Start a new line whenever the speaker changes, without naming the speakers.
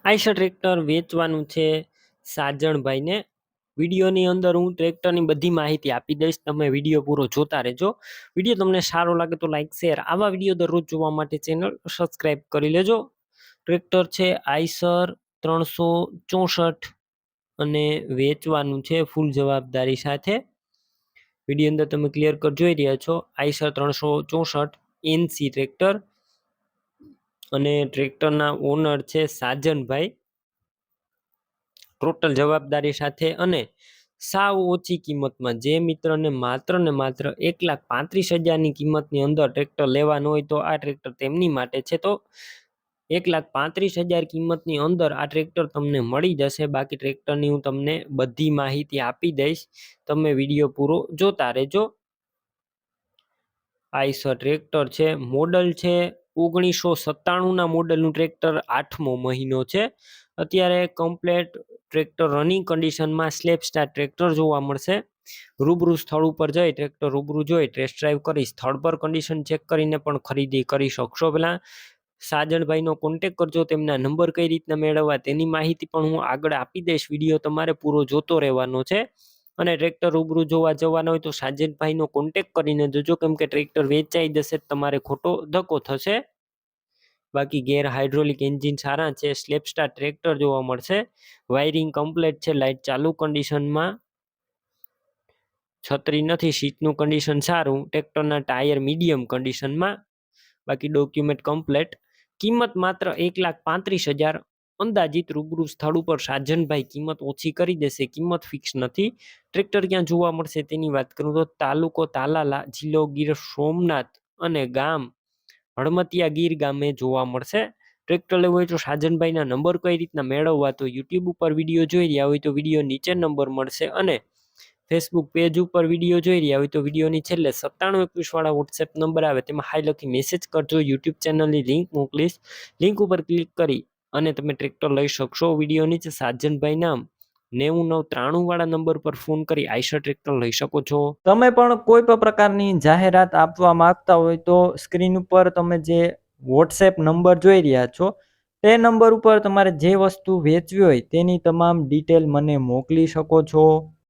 Eicher tractor વેચવાનું છે સાજણભાઈને. વિડીયોની અંદર હું ટ્રેક્ટરની બધી માહિતી આપી દઈશ, તમે વિડીયો પૂરો જોતા રહેજો. વિડીયો તમને સારો લાગે તો લાઈક શેર, આવા વિડીયો દરરોજ જોવા માટે ચેનલ સબસ્ક્રાઈબ કરી લેજો. ટ્રેક્ટર છે આઈશર 364 અને વેચવાનું છે ફૂલ જવાબદારી સાથે. વિડીયો અંદર તમે ક્લિયર કટ જોઈ રહ્યા છો. આઈશર 364 એનસી ટ્રેક્ટર અને ટ્રેક્ટરના ઓનર છે સાજનભાઈ. ટોટલ જવાબદારી સાથે અને સાવ ઓછી કિંમતમાં. જે મિત્રને માત્ર ને માત્ર 1,35,000ની કિંમતની અંદર ટ્રેક્ટર લેવાનું હોય તો આ ટ્રેક્ટર તેમની માટે છે. તો 1,35,000 કિંમતની અંદર આ ટ્રેક્ટર તમને મળી જશે. બાકી ટ્રેક્ટરની હું તમને બધી માહિતી આપી દઈશ, તમે વિડીયો પૂરો જોતા રહેજો. આઈશર ટ્રેક્ટર છે, મોડલ છે 1997ના મોડલનું ટ્રેક્ટર, 8મો મહિનો છે. અત્યારે કમ્પ્લેટ ટ્રેક્ટર રનિંગ કન્ડિશનમાં સ્લેપ સ્ટાર ટ્રેક્ટર જોવા મળશે. રૂબરૂ સ્થળ ઉપર જઈ ટ્રેક્ટર રૂબરૂ જોઈ ટેસ્ટ ડ્રાઈવ કરી સ્થળ પર કન્ડિશન ચેક કરીને પણ ખરીદી કરી શકશો. પહેલા સાજણભાઈનો કોન્ટેક કરજો. તેમના નંબર કઈ રીતના મેળવવા તેની માહિતી પણ હું આગળ આપી દઈશ. વિડીયો તમારે પૂરો જોતો રહેવાનો છે. અને ટ્રેક્ટર રૂબરૂ જોવા જવાના હોય તો સાજનભાઈનો કોન્ટેક કરીને જોજો, કેમ કે ટ્રેક્ટર વેચાઈ જશે તમારે ખોટો ધક્કો થશે. બાકી ગેર હાઇડ્રોલિક એન્જિન સારા છે. સ્લેપ સ્ટાર ટ્રેક્ટર જોવા મળશે. વાયરિંગ કમ્પ્લીટ છે, લાઇટ ચાલુ કન્ડિશનમાં. છત્રી નથી, સીટનું કન્ડિશન સારું. ટ્રેક્ટરના ટાયર મીડિયમ કન્ડિશનમાં. બાકી ડોક્યુમેન્ટ કમ્પ્લીટ. કિંમત માત્ર 1,35,000 અંદાજિત. રૂબરૂ સ્થળ ઉપર સાજનભાઈ કિંમત ઓછી કરી દેશે, કિંમત ફિક્સ નથી. ટ્રેક્ટર ક્યાં જોવા મળશે તેની વાત કરું તો તાલુકો તાલાલા, જિલ્લો ગીર સોમનાથ અને ગામ હળમતિયા ગીર ગામે જોવા મળશે. ટ્રેક્ટર લેવું હોય તો સાજનભાઈના નંબર કઈ રીતના મેળવવા, તો યુટ્યુબ ઉપર વિડીયો જોઈ રહ્યા હોય તો વિડીયો નીચે નંબર મળશે અને ફેસબુક પેજ ઉપર વિડીયો જોઈ રહ્યા હોય તો વિડીયોની છેલ્લે 9721 વાળા વોટ્સએપ નંબર આવે તેમાં હાઈ લખી મેસેજ કરજો. યુટ્યુબ ચેનલની લિંક મોકલીશ, લિંક ઉપર ક્લિક કરી અને તમે ટ્રેક્ટર લઈ શકશો. વિડીયો નીચે સાજનભાઈ નામ 9993 વાળા નંબર પર ફોન કરી આઈશર ટ્રેક્ટર લઈ શકો છો.
તમે પણ કોઈ પણ પ્રકારની જાહેરાત આપવા માંગતા હોય તો સ્ક્રીન ઉપર તમે જે વોટ્સએપ નંબર જોઈ રહ્યા છો તે નંબર ઉપર તમારે જે વસ્તુ વેચવી હોય તેની તમામ ડિટેલ મને મોકલી શકો છો.